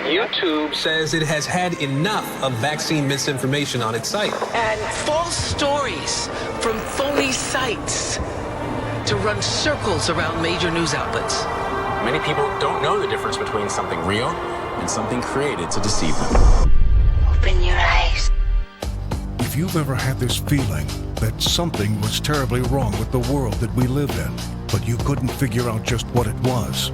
YouTube says it has had enough of vaccine misinformation on its site. And false stories from phony sites to run circles around major news outlets. Many people don't know the difference between something real and something created to deceive them. Open your eyes. If you've ever had this feeling that something was terribly wrong with the world that we live in, but you couldn't figure out just what it was,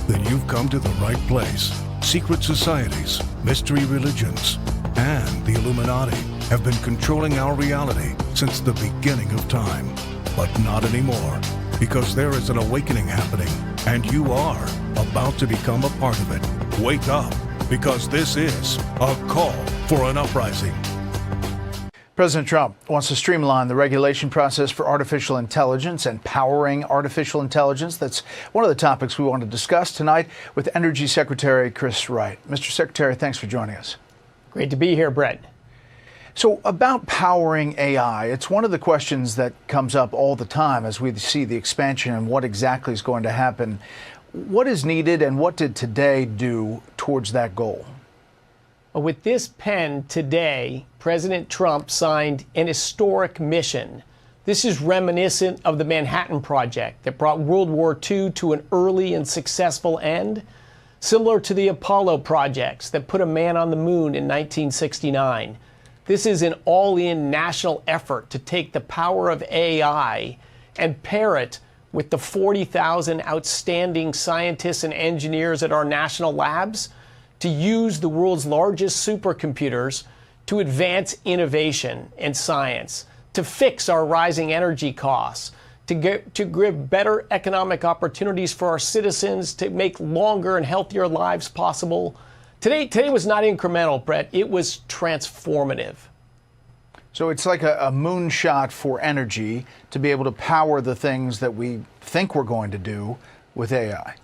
then you've come to the right place. Secret societies, mystery religions, and the Illuminati have been controlling our reality since the beginning of time. But not anymore, because there is an awakening happening, and you are about to become a part of it. Wake up, because this is a call for an uprising. President Trump wants to streamline the regulation process for artificial intelligence and powering artificial intelligence. That's one of the topics we want to discuss tonight with Energy Secretary Chris Wright. Mr. Secretary, thanks for joining us. Great to be here, Brett. So about powering AI, it's one of the questions that comes up all the time as we see the expansion and what exactly is going to happen. What is needed and what did today do towards that goal? With this pen today, President Trump signed an historic mission. This is reminiscent of the Manhattan Project that brought World War II to an early and successful end, similar to the Apollo projects that put a man on the moon in 1969. This is an all-in national effort to take the power of AI and pair it with the 40,000 outstanding scientists and engineers at our national labs to use the world's largest supercomputers to advance innovation and science, to fix our rising energy costs, to give better economic opportunities for our citizens, to make longer and healthier lives possible. Today was not incremental, Brett. It was transformative. So it's like a moonshot for energy to be able to power the things that we think we're going to do with AI.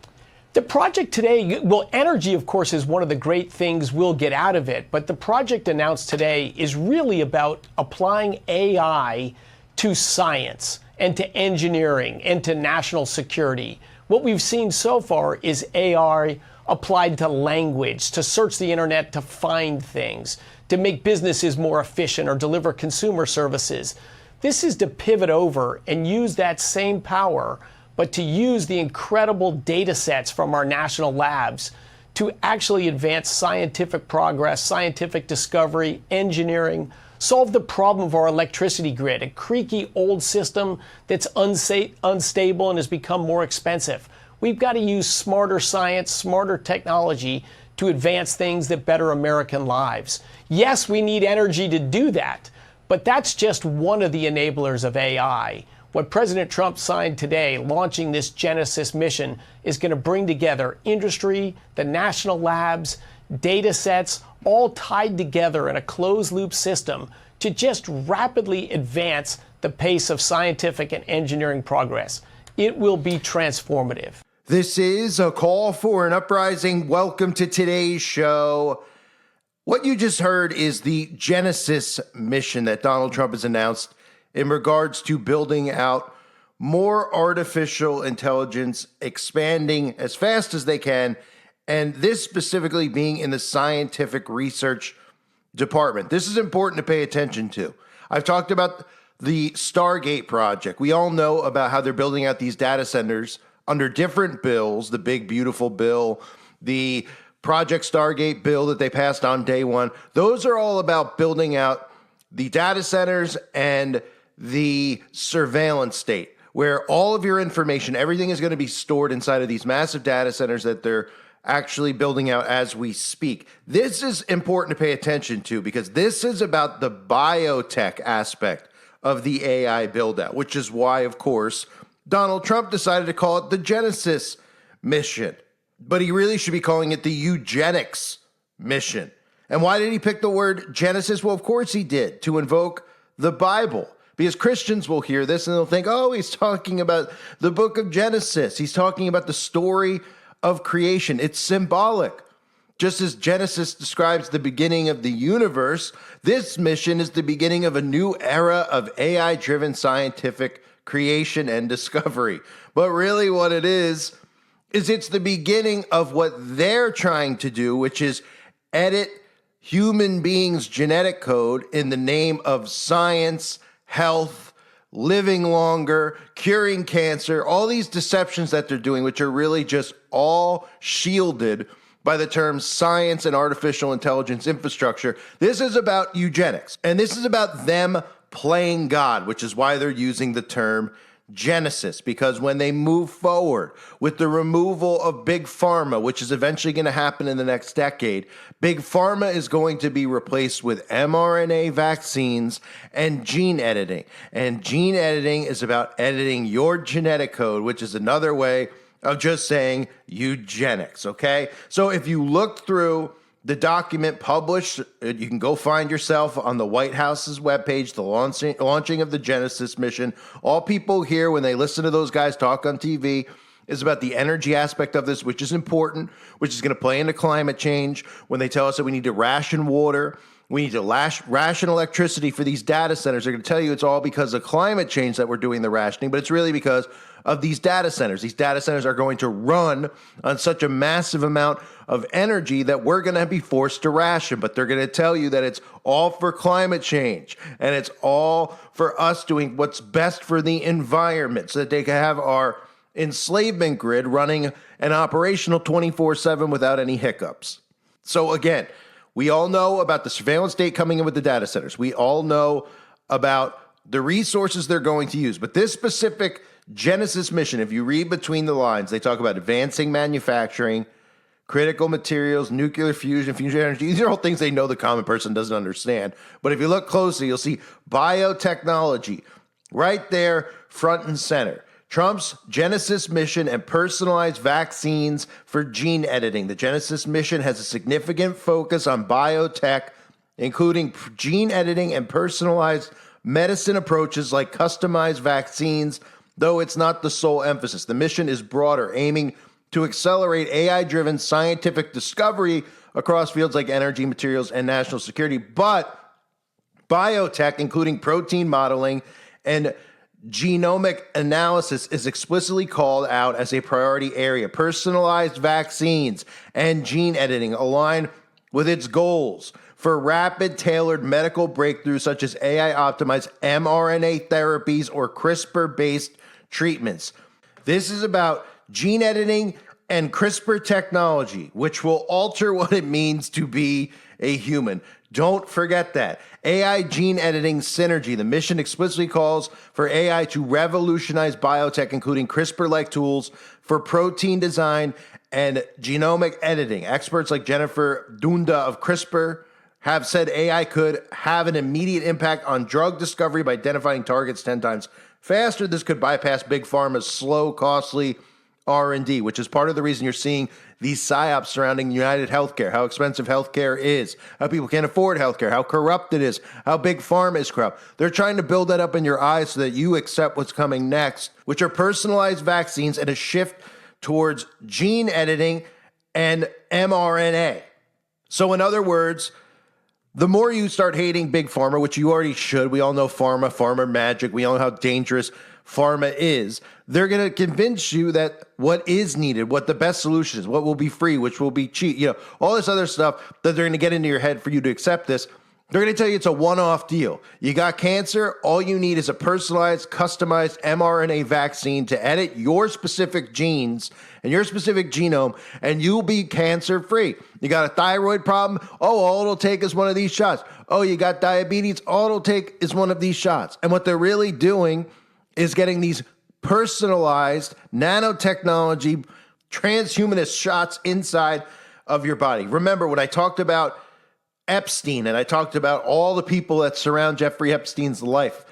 The project today, well, energy, of course, is one of the great things we'll get out of it. But the project announced today is really about applying AI to science and to engineering and to national security. What we've seen so far is AI applied to language, to search the internet, to find things, to make businesses more efficient or deliver consumer services. This is to pivot over and use that same power, but to use the incredible data sets from our national labs to actually advance scientific progress, scientific discovery, engineering, solve the problem of our electricity grid, a creaky old system that's unstable and has become more expensive. We've got to use smarter science, smarter technology to advance things that better American lives. Yes, we need energy to do that, but that's just one of the enablers of AI. What President Trump signed today, launching this Genesis mission, is going to bring together industry, the national labs, data sets, all tied together in a closed-loop system to just rapidly advance the pace of scientific and engineering progress. It will be transformative. This is a call for an uprising. Welcome to today's show. What you just heard is the Genesis mission that Donald Trump has announced in regards to building out more artificial intelligence, expanding as fast as they can, and this specifically being in the scientific research department. This is important to pay attention to. I've talked about the Stargate project. We all know about how they're building out these data centers under different bills, the big, beautiful bill, the Project Stargate bill that they passed on day one. Those are all about building out the data centers and the surveillance state, where all of your information, everything is going to be stored inside of these massive data centers that they're actually building out as we speak. This is important to pay attention to because this is about the biotech aspect of the AI build-out, which is why, of course, Donald Trump decided to call it the Genesis mission. But he really should be calling it the eugenics mission. And why did he pick the word Genesis? Well, of course he did, to invoke the Bible. Because Christians will hear this and they'll think, oh, he's talking about the book of Genesis. He's talking about the story of creation. It's symbolic. Just as Genesis describes the beginning of the universe, this mission is the beginning of a new era of AI-driven scientific creation and discovery. But really what it is is it's the beginning of what they're trying to do, which is edit human beings' genetic code in the name of science, health, living longer, curing cancer, all these deceptions that they're doing, which are really just all shielded by the terms science and artificial intelligence infrastructure. This is about eugenics, and this is about them playing God, which is why they're using the term Genesis, because when they move forward with the removal of Big Pharma, which is eventually going to happen in the next decade, Big Pharma is going to be replaced with mRNA vaccines and gene editing. And gene editing is about editing your genetic code, which is another way of just saying eugenics, okay? So if you look through the document published, you can go find yourself on the White House's webpage, the launching of the Genesis mission. All people hear when they listen to those guys talk on TV is about the energy aspect of this, which is important, which is going to play into climate change. When they tell us that we need to ration water, we need to ration electricity for these data centers, they're going to tell you it's all because of climate change that we're doing the rationing, but it's really because of these data centers. These data centers are going to run on such a massive amount of energy that we're going to be forced to ration, but they're going to tell you that it's all for climate change and it's all for us doing what's best for the environment so that they can have our enslavement grid running and operational 24/7 without any hiccups. So again, we all know about the surveillance state coming in with the data centers. We all know about the resources they're going to use, but this specific Genesis mission, if you read between the lines, they talk about advancing manufacturing, critical materials, nuclear fusion, fusion energy. These are all things they know the common person doesn't understand. But if you look closely, you'll see biotechnology right there, front and center. Trump's Genesis mission and personalized vaccines for gene editing. The Genesis mission has a significant focus on biotech, including gene editing and personalized medicine approaches like customized vaccines, though it's not the sole emphasis. The mission is broader, aiming to accelerate AI-driven scientific discovery across fields like energy, materials, and national security. But biotech, including protein modeling and genomic analysis, is explicitly called out as a priority area. Personalized vaccines and gene editing align with its goals for rapid, tailored medical breakthroughs such as AI-optimized mRNA therapies or CRISPR-based treatments. This is about gene editing and CRISPR technology, which will alter what it means to be a human. Don't forget that. AI gene editing synergy. The mission explicitly calls for AI to revolutionize biotech, including CRISPR-like tools for protein design and genomic editing. Experts like Jennifer Dunda of CRISPR have said AI could have an immediate impact on drug discovery by identifying targets 10 times faster. This could bypass Big Pharma's slow, costly R&D, which is part of the reason you're seeing these psyops surrounding United Healthcare, how expensive healthcare is, how people can't afford healthcare, how corrupt it is, how Big Pharma is corrupt. They're trying to build that up in your eyes so that you accept what's coming next, which are personalized vaccines and a shift towards gene editing and mRNA. So in other words, the more you start hating Big Pharma, which you already should, we all know pharma magic, we all know how dangerous pharma is, they're going to convince you that what is needed, what the best solution is, what will be free, which will be cheap, all this other stuff that they're going to get into your head for you to accept this. They're going to tell you it's a one-off deal. You got cancer, all you need is a personalized, customized mRNA vaccine to edit your specific genes and your specific genome, and you'll be cancer-free. You got a thyroid problem? Oh, all it'll take is one of these shots. Oh, you got diabetes? All it'll take is one of these shots. And what they're really doing is getting these personalized nanotechnology transhumanist shots inside of your body. Remember, when I talked about Epstein and I talked about all the people that surround Jeffrey Epstein's life,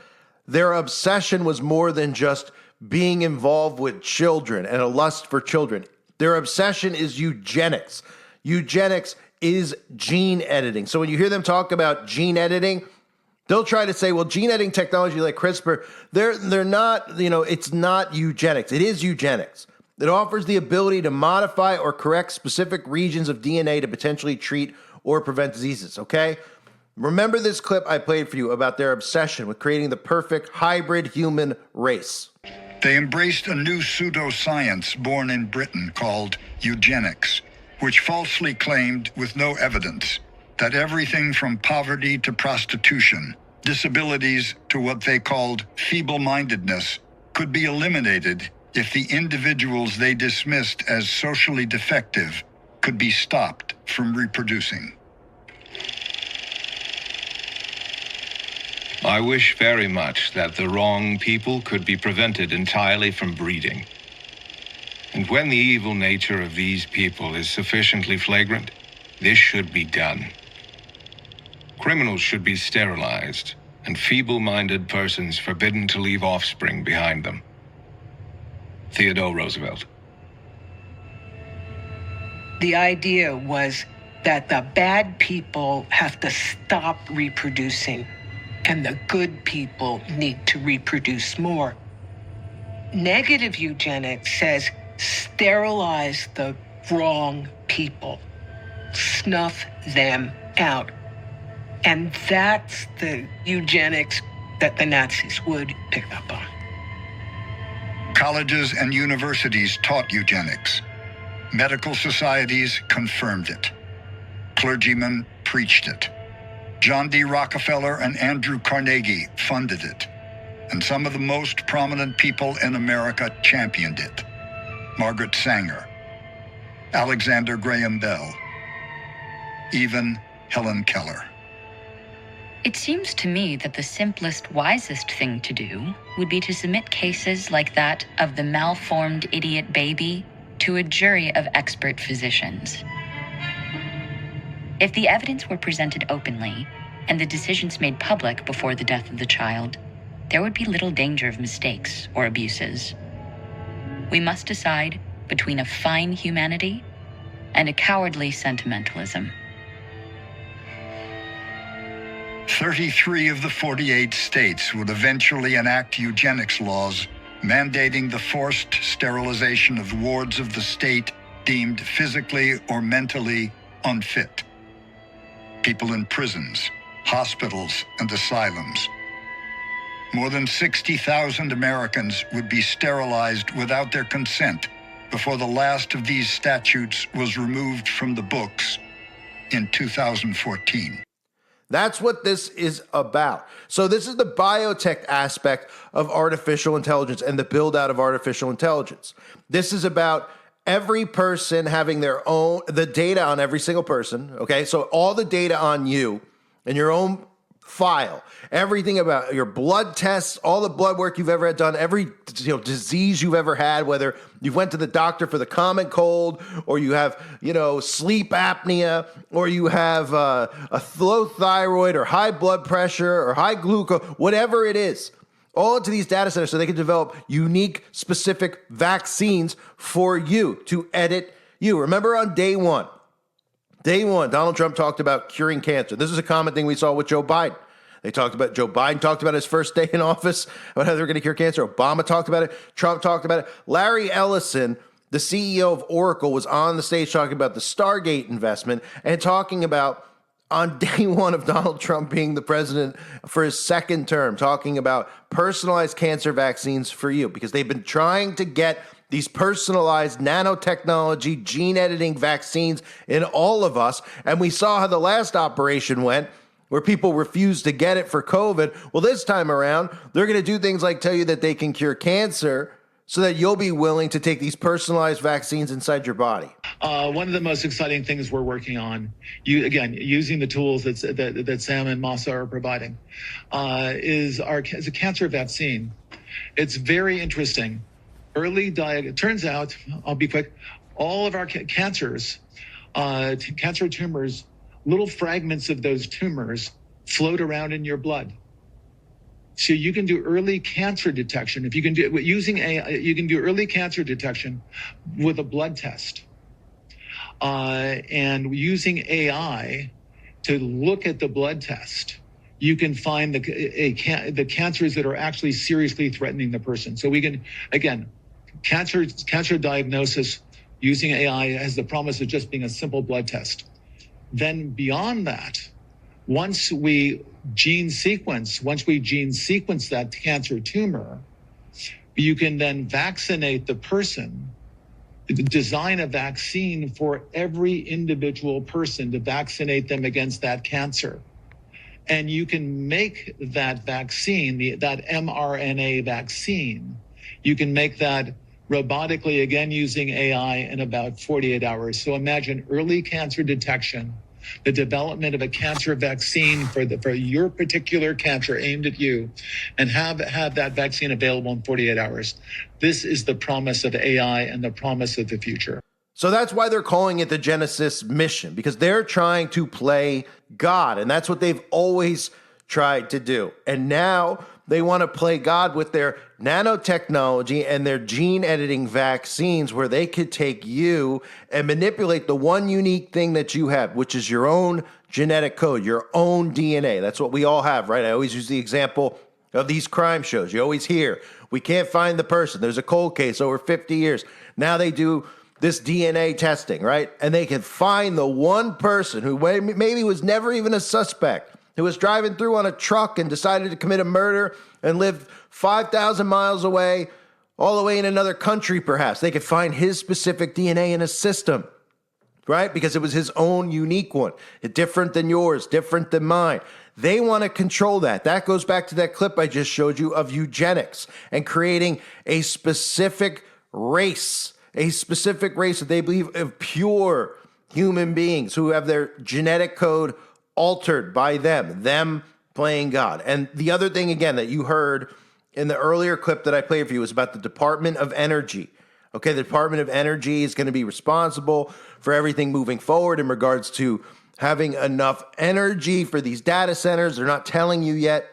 their obsession was more than just being involved with children and a lust for children. Their obsession is eugenics. Eugenics is gene editing. So when you hear them talk about gene editing, they'll try to say, well, gene editing technology like CRISPR, they're not, it's not eugenics. It is eugenics. It offers the ability to modify or correct specific regions of DNA to potentially treat or prevent diseases, okay? Remember this clip I played for you about their obsession with creating the perfect hybrid human race. They embraced a new pseudoscience born in Britain called eugenics, which falsely claimed, with no evidence, that everything from poverty to prostitution, disabilities to what they called feeble-mindedness, could be eliminated if the individuals they dismissed as socially defective could be stopped from reproducing. I wish very much that the wrong people could be prevented entirely from breeding. And when the evil nature of these people is sufficiently flagrant, this should be done. Criminals should be sterilized, and feeble-minded persons forbidden to leave offspring behind them. Theodore Roosevelt. The idea was that the bad people have to stop reproducing, and the good people need to reproduce more. Negative eugenics says sterilize the wrong people, snuff them out. And that's the eugenics that the Nazis would pick up on. Colleges and universities taught eugenics. Medical societies confirmed it. Clergymen preached it. John D. Rockefeller and Andrew Carnegie funded it. And some of the most prominent people in America championed it. Margaret Sanger, Alexander Graham Bell, even Helen Keller. It seems to me that the simplest, wisest thing to do would be to submit cases like that of the malformed idiot baby to a jury of expert physicians. If the evidence were presented openly and the decisions made public before the death of the child, there would be little danger of mistakes or abuses. We must decide between a fine humanity and a cowardly sentimentalism. 33 of the 48 states would eventually enact eugenics laws mandating the forced sterilization of wards of the state deemed physically or mentally unfit. People in prisons, hospitals, and asylums. More than 60,000 Americans would be sterilized without their consent before the last of these statutes was removed from the books in 2014. That's what this is about. So this is the biotech aspect of artificial intelligence and the build out of artificial intelligence. This is about every person having their own, the data on every single person, okay? So all the data on you and your own file, everything about your blood tests, all the blood work you've ever had done, every disease you've ever had, whether you went to the doctor for the common cold, or you have sleep apnea, or you have a low thyroid, or high blood pressure, or high glucose, whatever it is, all into these data centers so they can develop unique, specific vaccines for you to edit you. Remember on day one, Donald Trump talked about curing cancer. This is a common thing we saw with Joe Biden. Joe Biden talked about his first day in office, about how they were going to cure cancer. Obama talked about it. Trump talked about it. Larry Ellison, the CEO of Oracle, was on the stage talking about the Stargate investment and talking about, on day one of Donald Trump being the president for his second term, talking about personalized cancer vaccines for you, because they've been trying to get these personalized nanotechnology, gene editing vaccines in all of us. And we saw how the last operation went, where people refused to get it for COVID. Well, this time around, they're going to do things like tell you that they can cure cancer so that you'll be willing to take these personalized vaccines inside your body. One of the most exciting things we're working on, using the tools that Sam and Masa are providing, is a cancer vaccine. It's very interesting. It turns out, I'll be quick, all of our cancers, cancer tumors, little fragments of those tumors float around in your blood. So you can do early cancer detection. If you can do using AI, you can do early cancer detection with a blood test. And using AI to look at the blood test, you can find the cancers that are actually seriously threatening the person. So we can, again, cancer diagnosis using AI has the promise of just being a simple blood test. Then beyond that, once we gene sequence that cancer tumor, You can then vaccinate the person, design a vaccine for every individual person to vaccinate them against that cancer. And you can make that vaccine, that mRNA vaccine, you can make that robotically, again, using AI in about 48 hours. So imagine early cancer detection, the development of a cancer vaccine for your particular cancer aimed at you, and have that vaccine available in 48 hours. This is the promise of AI and the promise of the future. So that's why they're calling it the Genesis mission, because they're trying to play God, and that's what they've always tried to do. And now they want to play God with their nanotechnology and their gene editing vaccines, where they could take you and manipulate the one unique thing that you have, which is your own genetic code, your own DNA. That's what we all have, right? I always use the example of these crime shows. You always hear, we can't find the person. There's a cold case over 50 years. Now they do this DNA testing, right? And they can find the one person who maybe was never even a suspect, who was driving through on a truck and decided to commit a murder and lived 5,000 miles away, all the way in another country perhaps. They could find his specific DNA in a system, right? Because it was his own unique one, different than yours, different than mine. They want to control that. That goes back to that clip I just showed you of eugenics and creating a specific race that they believe of pure human beings who have their genetic code altered by them playing God. And the other thing, again, that you heard in the earlier clip that I played for you was about the Department of Energy. Okay, the Department of Energy is going to be responsible for everything moving forward in regards to having enough energy for these data centers. They're not telling you yet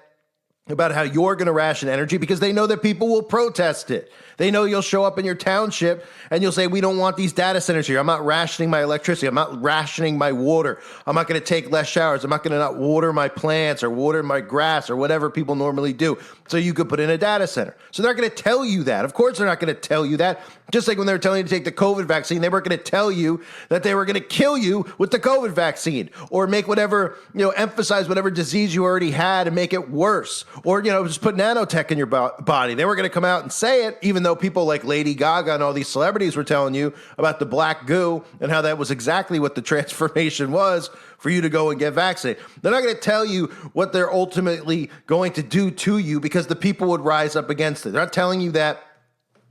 about how you're going to ration energy because they know that people will protest it. They know you'll show up in your township and you'll say, we don't want these data centers here. I'm not rationing my electricity. I'm not rationing my water. I'm not going to take less showers. I'm not going to not water my plants or water my grass or whatever people normally do. So you could put in a data center. So they're going to tell you that. Of course, they're not going to tell you that. Just like when they were telling you to take the COVID vaccine, they weren't going to tell you that they were going to kill you with the COVID vaccine or make whatever, emphasize whatever disease you already had and make it worse. Or, just put nanotech in your body. They were going to come out and say it, even though people like Lady Gaga and all these celebrities were telling you about the black goo and how that was exactly what the transformation was for you to go and get vaccinated. They're not going to tell you what they're ultimately going to do to you because the people would rise up against it. They're not telling you that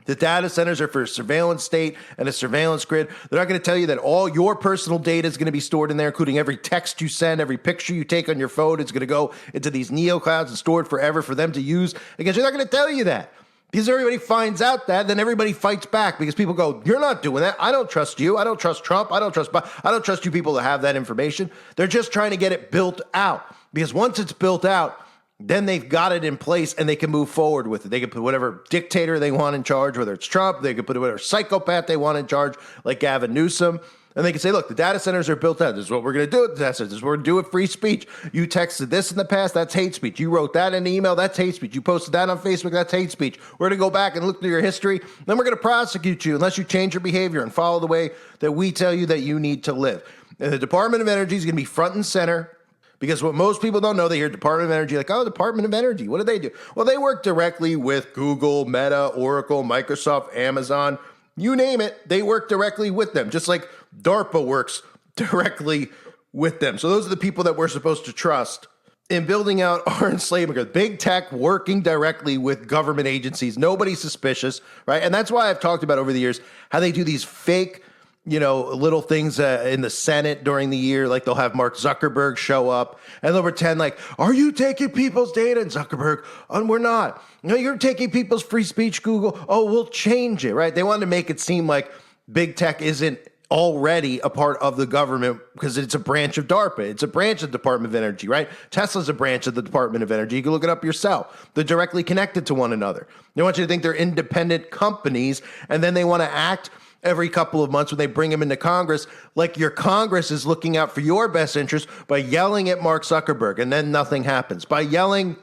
the data centers are for a surveillance state and a surveillance grid. They're not going to tell you that all your personal data is going to be stored in there, including every text you send, every picture you take on your phone. It's going to go into these neoclouds and stored forever for them to use. Because they're not going to tell you that. Because everybody finds out that, then everybody fights back because people go, you're not doing that. I don't trust you. I don't trust Trump. I don't trust you people to have that information. They're just trying to get it built out. Because once it's built out, then they've got it in place and they can move forward with it. They can put whatever dictator they want in charge, whether it's Trump. They can put whatever psychopath they want in charge, like Gavin Newsom. And they can say, look, the data centers are built out. This is what we're going to do with the data centers. This is what we're going to do with free speech. You texted this in the past, that's hate speech. You wrote that in an email, that's hate speech. You posted that on Facebook, that's hate speech. We're going to go back and look through your history. Then we're going to prosecute you unless you change your behavior and follow the way that we tell you that you need to live. And the Department of Energy is going to be front and center. Because what most people don't know, they hear Department of Energy like, oh, Department of Energy, what do they do? Well, they work directly with Google, Meta, Oracle, Microsoft, Amazon, you name it, they work directly with them, just like DARPA works directly with them. So those are the people that we're supposed to trust in building out our enslavement. Big tech working directly with government agencies, nobody suspicious, right? And that's why I've talked about over the years how they do these fake little things in the Senate during the year, like they'll have Mark Zuckerberg show up and they'll pretend like, are you taking people's data? And Zuckerberg, we're not. No, you're taking people's free speech, Google. Oh, we'll change it, right? They wanted to make it seem like big tech isn't already a part of the government because it's a branch of DARPA. It's a branch of the Department of Energy, right? Tesla's a branch of the Department of Energy. You can look it up yourself. They're directly connected to one another. They want you to think they're independent companies, and then they want to act every couple of months when they bring him into Congress, like your Congress is looking out for your best interest by yelling at Mark Zuckerberg, and then nothing happens. By yelling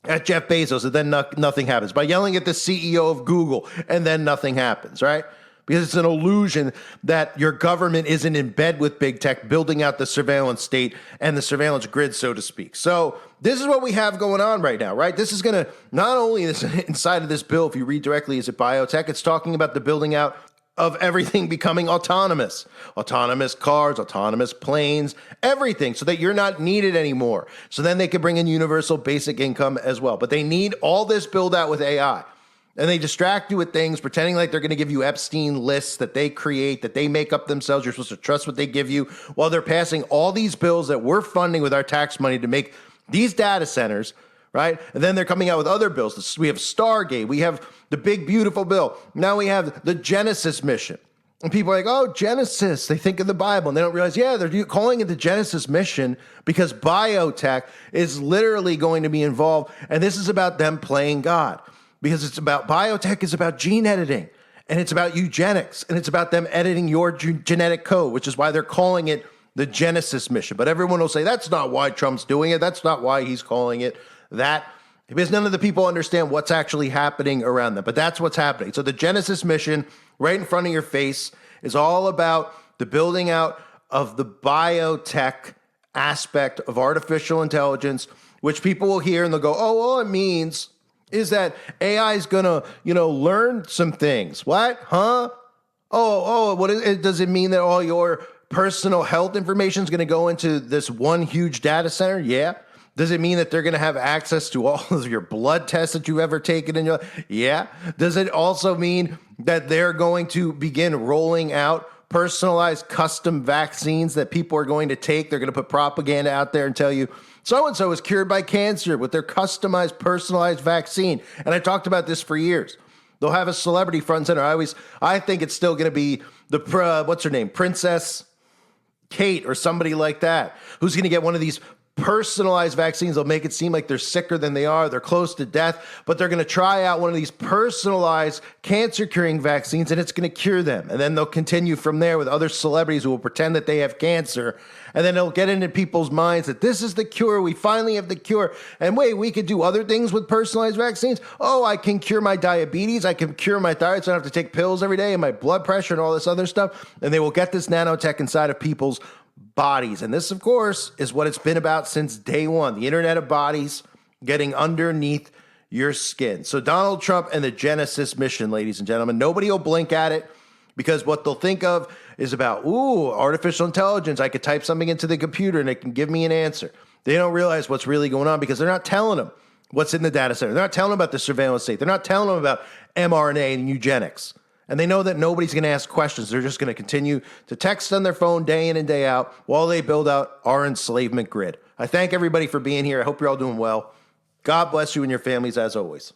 at Jeff Bezos, and then nothing happens. By yelling at the CEO of Google, and then nothing happens, right? because it's an illusion that your government isn't in bed with big tech, building out the surveillance state and the surveillance grid, so to speak. So this is what we have going on right now, right? This is going to, not only this inside of this bill, if you read directly, is it biotech? It's talking about the building out of everything becoming autonomous cars, autonomous planes, everything, so that you're not needed anymore. So then they can bring in universal basic income as well. But they need all this build out with AI. And they distract you with things, pretending like they're going to give you Epstein lists that they create, that they make up themselves. You're supposed to trust what they give you, while they're passing all these bills that we're funding with our tax money to make these data centers, right? And then they're coming out with other bills. We have Stargate. We have the big, beautiful bill. Now we have the Genesis mission. And people are like, oh, Genesis. They think of the Bible. And they don't realize, yeah, they're calling it the Genesis mission because biotech is literally going to be involved. And this is about them playing God. Because it's about biotech is about gene editing, and it's about eugenics, and it's about them editing your genetic code, which is why they're calling it the Genesis mission. But everyone will say, that's not why Trump's doing it. That's not why he's calling it that. Because none of the people understand what's actually happening around them. But that's what's happening. So the Genesis mission, right in front of your face, is all about the building out of the biotech aspect of artificial intelligence, which people will hear and they'll go, oh, all it means is that AI is going to, learn some things. What? Huh? Does it mean that all your personal health information is going to go into this one huge data center? Yeah. Does it mean that they're going to have access to all of your blood tests that you've ever taken in your life? Yeah. Does it also mean that they're going to begin rolling out personalized custom vaccines that people are going to take? They're going to put propaganda out there and tell you, so-and-so is cured by cancer with their customized, personalized vaccine. And I talked about this for years. They'll have a celebrity front and center. I think it's still going to be what's her name? Princess Kate or somebody like that, who's going to get one of these personalized vaccines. They'll make it seem like they're sicker than they are. They're close to death, but they're going to try out one of these personalized cancer-curing vaccines, and it's going to cure them. And then they'll continue from there with other celebrities who will pretend that they have cancer. And then it'll get into people's minds that this is the cure. We finally have the cure. And wait, we could do other things with personalized vaccines. Oh, I can cure my diabetes. I can cure my thyroid, so I don't have to take pills every day, and my blood pressure and all this other stuff. And they will get this nanotech inside of people's bodies. And this, of course, is what it's been about since day one. The Internet of Bodies getting underneath your skin. So Donald Trump and the Genesis mission, ladies and gentlemen, nobody will blink at it, because what they'll think of is about, artificial intelligence. I could type something into the computer and it can give me an answer. They don't realize what's really going on because they're not telling them what's in the data center. They're not telling them about the surveillance state. They're not telling them about mRNA and eugenics. And they know that nobody's going to ask questions. They're just going to continue to text on their phone day in and day out while they build out our enslavement grid. I thank everybody for being here. I hope you're all doing well. God bless you and your families as always.